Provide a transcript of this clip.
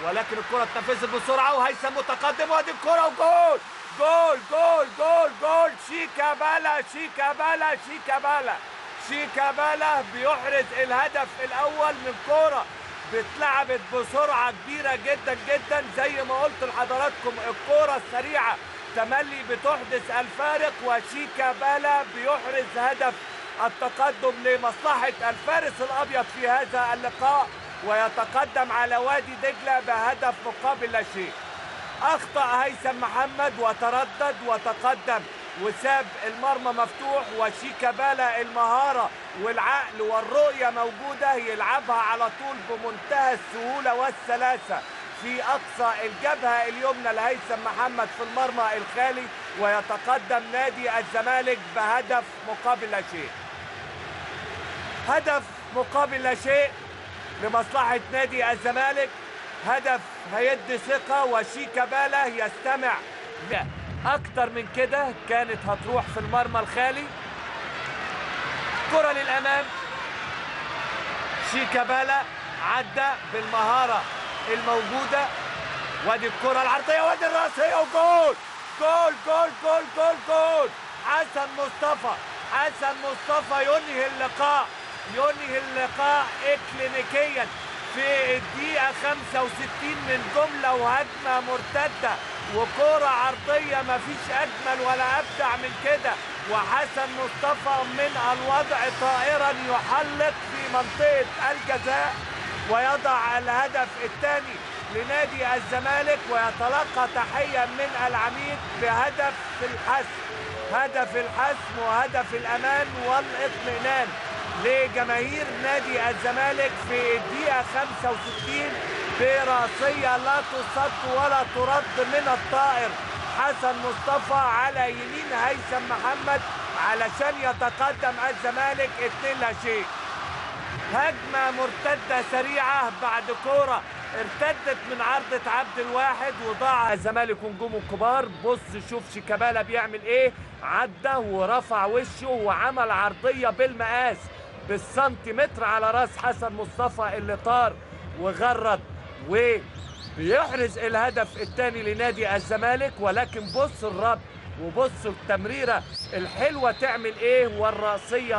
ولكن الكرة اتنفذت بسرعة وهيثم متقدم، وادي الكرة وجول. جول جول جول جول. شيكابالا شيكابالا شيكابالا شيكابالا بيحرز الهدف الأول من كرة اتلعبت بسرعة كبيرة جدا جدا. زي ما قلت لحضراتكم الكرة السريعة تملي بتحدث الفارق، وشيكابالا بيحرز هدف التقدم لمصلحة الفارس الأبيض في هذا اللقاء، ويتقدم على وادي دجلة بهدف مقابل لا شيء. أخطأ هيثم محمد وتردد وتقدم وساب المرمى مفتوح، وشيكابالا المهارة والعقل والرؤية موجودة، يلعبها على طول بمنتهى السهولة والسلاسة في أقصى الجبهة اليمنى لهيثم محمد في المرمى الخالي، ويتقدم نادي الزمالك بهدف مقابل لا شيء. هدف مقابل لا شيء لمصلحة نادي الزمالك، هدف هيدي ثقة، وشيكابالا يستمع. لا أكتر من كده كانت هتروح في المرمى الخالي. كرة للأمام، شيكابالا عدى بالمهارة الموجودة، وادي الكرة العرضية وادي الرأسية وجول. جول جول جول جول جول. حسن مصطفى، حسن مصطفى ينهي اللقاء، ينهي اللقاء إكلينيكيا في الدقيقة 65 من جملة وهجمة مرتدة وكرة عرضية مفيش أجمل ولا أبدع من كده، وحسن مصطفى من الوضع طائرا يحلق في منطقة الجزاء ويضع الهدف الثاني لنادي الزمالك، ويتلقى تحية من العميد بهدف الحسم، هدف الحسم وهدف الأمان والاطمئنان لجماهير نادي الزمالك في الدقيقة 65 براسية لا تصد ولا ترد من الطائر حسن مصطفى على يمين هيثم محمد علشان يتقدم الزمالك 2 لا شيء. هجمة مرتدة سريعة بعد كرة ارتدت من عرضة عبد الواحد وضاع الزمالك ونجومه الكبار. بص شوف شيكابالا بيعمل ايه، عدى ورفع وشه وعمل عرضية بالمقاس بالسنتيمتر على راس حسن مصطفى اللي طار وغرد وبيحرز الهدف الثاني لنادي الزمالك. ولكن بص الرد وبص التمريرة الحلوة تعمل ايه والرأسية